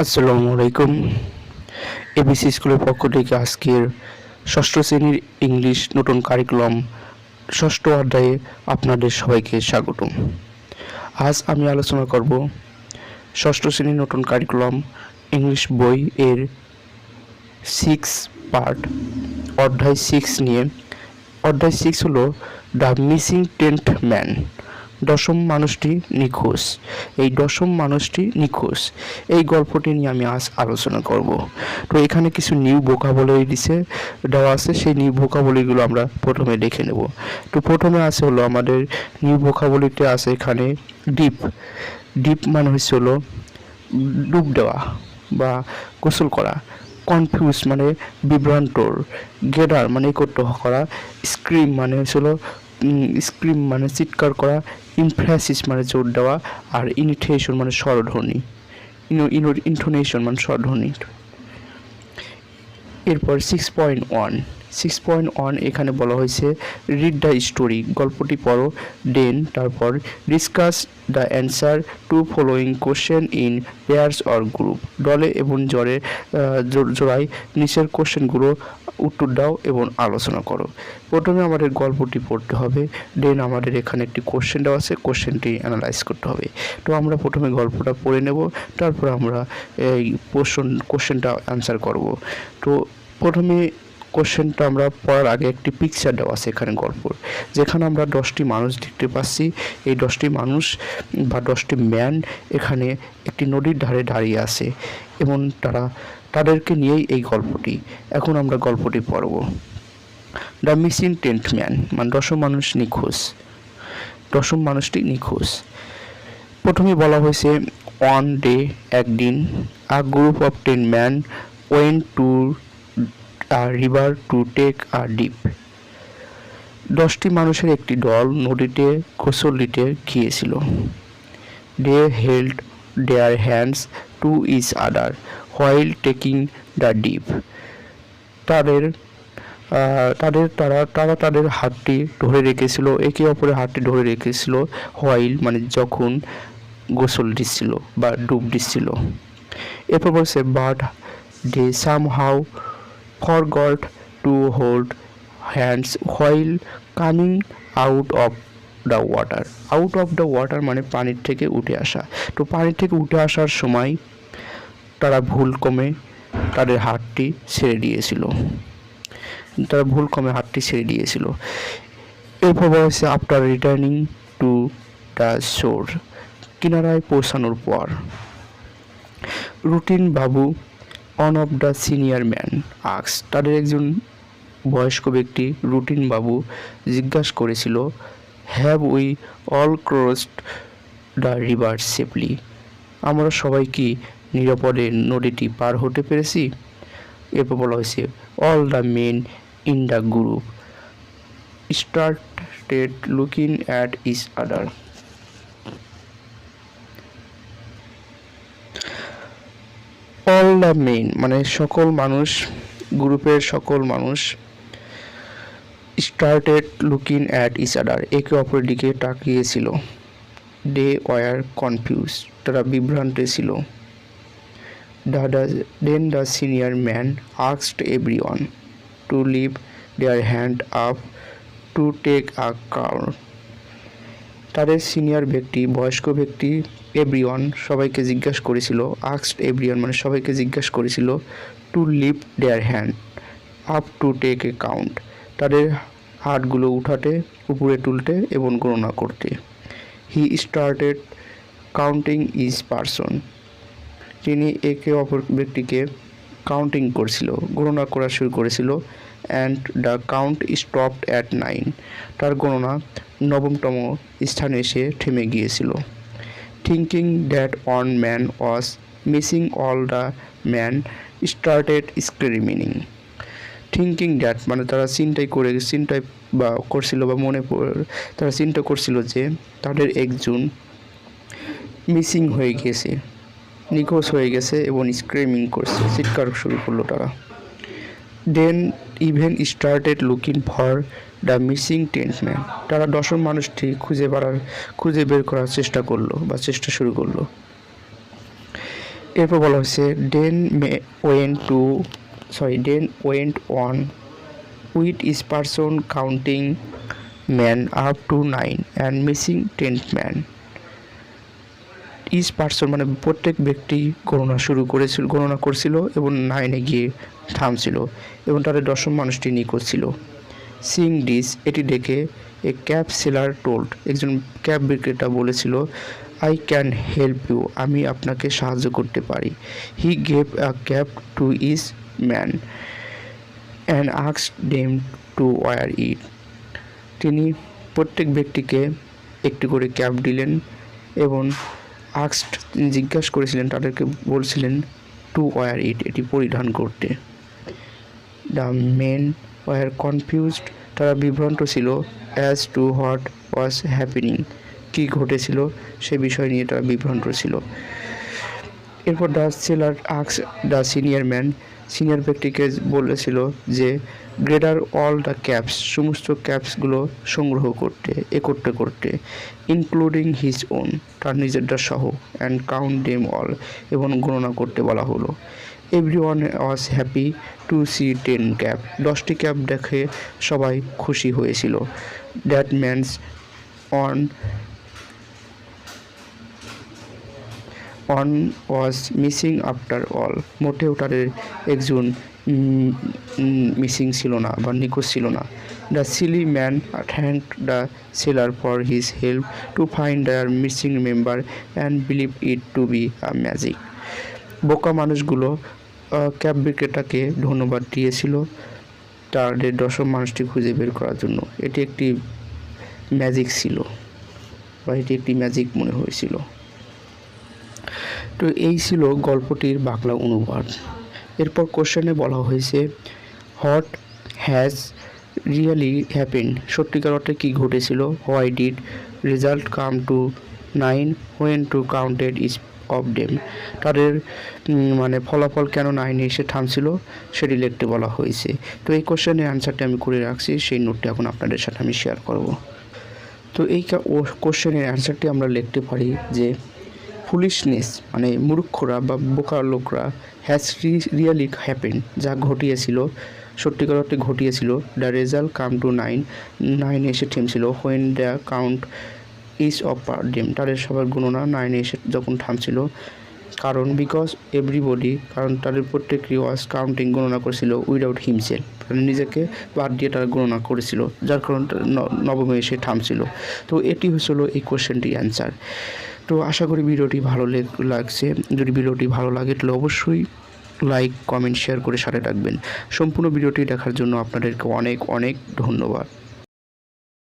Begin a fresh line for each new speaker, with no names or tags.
আসসালামু আলাইকুম। এবিসি স্কুলের পক্ষ থেকে আজকের ষষ্ঠ শ্রেণীর ইংলিশ নতুন কারিকুলাম ষষ্ঠ অধ্যায়ে আপনাদের সবাইকে স্বাগতম। আজ আমি আলোচনা করব ষষ্ঠ শ্রেণীর নতুন কারিকুলাম ইংলিশ বই এর 6 পার্ট অধ্যায় 6 নিয়ে। অধ্যায় 6 হলো দ্য মিসিং টেন্থ ম্যান, দশম মানুষটি নিখোঁজ। এই দশম মানুষটি নিখোঁজ এই গল্পটি নিয়ে আমি আজ আলোচনা করব। তো এখানে কিছু নিউ ভোকাবুলারি দেওয়া আছে, সেই নিউ ভোকাবুলারিগুলো আমরা প্রথমে দেখে নেব। তো প্রথমে আছে হলো আমাদের নিউ ভোকাবুলারিতে আছে এখানে ডিপ। ডিপ মানে হচ্ছে হলো ডুব দেওয়া বা গোসল করা। কনফিউজ মানে বিভ্রান্তর। গেটার মানে একত্র করা। স্ক্রিম মানে হচ্ছিল স্ক্রিম মানে চিৎকার করা। ইমফ্যাসিস মানে জোর দেওয়া। আর ইনিটেশন মানে স্বরধ্বনি। ইন্টোনেশন মানে স্বরধ্বনি। এরপর 6.1 এখানে বলা হয়েছে রিড দ্য স্টোরি, গল্পটি পড়ো। দেন তারপর discuss the answer two following question in pairs or group, দলে এবং জোড়ায় নিচের কোশ্চেনগুলো উত্তর দাও এবং আলোচনা করো। প্রথমে আমাদের গল্পটি পড়তে হবে, দেন আমাদের এখানে একটি কোশ্চেন দেওয়া আছে, কোশ্চেনটি অ্যানালাইজ করতে হবে। তো আমরা প্রথমে গল্পটা পড়ে নেব, তারপর আমরা এই কোশ্চেনটা অ্যান্সার করব। তো প্রথমে কোশ্চেনটা আমরা পড়ার আগে একটি পিকচার দেওয়া আছে এখানে গল্পর, যেখানে আমরা 10টি মানুষ দেখতে পাচ্ছি। এই 10টি মানুষ বা 10টি ম্যান এখানে একটি নদীর ধারে দাঁড়িয়ে আছে এবং তাদেরকে নিয়েই এই গল্পটি। এখন আমরা গল্পটি পড়ব। দ্য মিসিং টেন্থ ম্যান মানে দশম মানুষ নিখোঁজ। দশম মানুষটি নিখোঁজ। প্রথমে বলা হয়েছে ওয়ান ডে একদিন a group of 10 man went to a river to take a dip. 10টি মানুষের একটি দল নদীতে গোসল দিতে গিয়েছিল। They held their hands to each other while taking the dip. তারা তাদের হাতটি ধরে রেখেছিল, একে অপরের হাতটি ধরে রেখেছিল। হোয়াইল মানে যখন গোসল দিচ্ছিল বা ডুব দিচ্ছিল। এরপর বলছে but they somehow forgot to hold hands while coming out of the water. Out of the water মানে পানির থেকে উঠে আসা। তো পানির থেকে উঠে আসার সময় তারা ভুলক্রমে তাদের হাতটি ছেড়ে দিয়েছিল। এরপর বলেছে আফটার রিটার্নিং টু দ্য শোর, কিনারায় পৌঁছানোর পর। রুটিন বাবু one of the senior man asks, তাদের একজন বয়স্ক ব্যক্তি রুটিন বাবু জিজ্ঞাসা করেছিল, have we all crossed the river safely, আমরা সবাই কি নিরাপদে নদীটি পার হতে পেরেছি? এরপর বলা হয়েছে all the men in the group started looking at each other. All the men মানে সকল মানুষ, গ্রুপের সকল মানুষ। Started looking at each other একে অপরের দিকে তাকিয়েছিল। দে ওয়ার কনফিউজ তারা বিভ্রান্তে ছিল। Then the senior man asked everyone to leave their hand up to take a count. তাদের সিনিয়র ব্যক্তি বয়স্ক ব্যক্তি এভরিওয়ান সবাইকে জিজ্ঞাসা করেছিল। আস্কড এভরিওয়ান মানে সবাইকে জিজ্ঞাসা করেছিল to leave their hand up to take a count, তাদের হাতগুলো উঠাতে, উপরে তুলতে এবং গণনা করতে। He started counting each person, তিনি একে অপর ব্যক্তিকে কাউন্টিং করছিল, গণনা করা শুরু করেছিল। And the count stopped at 9, তার গণনা 9তম স্থানে এসে থেমে গিয়েছিল। Thinking that one man was missing all the man started screaming. Thinking that মানে তারা তারা চিন্তা করছিল যে তাদের একজন মিসিং হয়ে গেছে, নিখোঁজ হয়ে গেছে এবং স্ক্রিমিং করছে, চিৎকার শুরু করলো তারা। Then even started looking for the missing tenth man, তারা দশম মানুষটি খুঁজে বের করার চেষ্টা শুরু করলো। এরপর বলা হয়েছে then went on with each person counting man up to 9 and missing 10th man. Each person মানে প্রত্যেক ব্যক্তি গণনা করছিল এবং 9-এ গিয়ে থামছিল এবং তাদের 10ম মানুষটি নিখোঁজ ছিল। সিং দিস, এটি দেখে এ ক্যাব সেলার টোল্ড, একজন ক্যাব বিক্রেতা বলেছিল, আই ক্যান হেল্প ইউ, আমি আপনাকে সাহায্য করতে পারি। He gave a cap to each man and asked them to wear it. তিনি প্রত্যেক ব্যক্তিকে একটি করে ক্যাব দিলেন এবং জিজ্ঞাসা করেছিলেন, তাদেরকে বলছিলেন টু ওয়্যার ইট, এটি পরিধান করতে। দ্য মেন ওয়ার কনফিউজড, তারা বিভ্রান্ত ছিল, as to what was happening, কী ঘটেছিল সে বিষয় নিয়ে তারা বিভ্রান্ত ছিল। এরপর the seller asked the senior ব্যক্তিকে বলেছিল যে গ্রেডার অল দ্য ক্যাপস, সমস্ত ক্যাপসগুলো সংগ্রহ করতে ইনক্লুডিং হিজ ওন, তার নিজেরটা সহ, অ্যান্ড কাউন্ট দেম অল, এবং গণনা করতে বলা হলো। Everyone was happy to see 10 cab, 10টি ক্যাব দেখে সবাই খুশি হয়েছিল। That man's on was missing after all, মোটেও তাদের একজন মিসিং ছিল না বা নিখোঁজ ছিল না। The silly man thanked the seller for his help to find their missing member and believe it to be a magic. বোকা মানুষগুলো ক্যাব বিক্রেতাকে ধন্যবাদ দিয়েছিল তাদের 10ম মানুষটি খুঁজে বের করার জন্য। এটি একটি ম্যাজিক ছিল বা এটি একটি ম্যাজিক মনে হয়েছিল। তো এই ছিল গল্পটির বাংলা অনুবাদ। এরপর কোশ্চেনে বলা হয়েছে হোয়াট হ্যাজ রিয়েলি হ্যাপেন, সত্যিকার অর্থে কী ঘটেছিল। Why did result come to 9 when to counted each of them, তাদের মানে ফলাফল কেন 9-এ এসে থামছিল সেটি লিখতে বলা হয়েছে। তো এই কোশ্চেনের অ্যান্সারটি আমি করে রাখছি, সেই নোটটি এখন আপনাদের সাথে আমি শেয়ার করব। তো এই কোশ্চেনের অ্যান্সারটি আমরা লিখতে পারি যে ফুলিশনেস মানে মূর্খরা বা বোকা লোকরা হ্যাজ রিয়েলি হ্যাপেন, যা ঘটিয়েছিল সত্যিকার অর্থে ঘটিয়েছিল। দ্য রেজাল্ট কাম টু 9 এসে থেমছিল। When the count each of them, তাদের সবার গণনা 9-এ এসে যখন থামছিল। কারণ বিকজ এভরিবডি, কারণ তাদের প্রত্যেকেই ওয়াজ কাউন্টিং গণনা করেছিল উইদাউট হিমসেলফ, মানে নিজেকে বাদ দিয়ে তারা গণনা করেছিল, যার কারণে 9-এ এসে থামছিল। তো এটি হচ্ছিল এই কোশ্চেনটির অ্যান্সার। তো আশা করি ভিডিওটি ভালো লাগছে। যদি ভিডিওটি ভালো লাগে তাহলে অবশ্যই লাইক, কমেন্ট, শেয়ার করে সাথে থাকবেন। সম্পূর্ণ ভিডিওটি দেখার জন্য আপনাদেরকে অনেক অনেক ধন্যবাদ।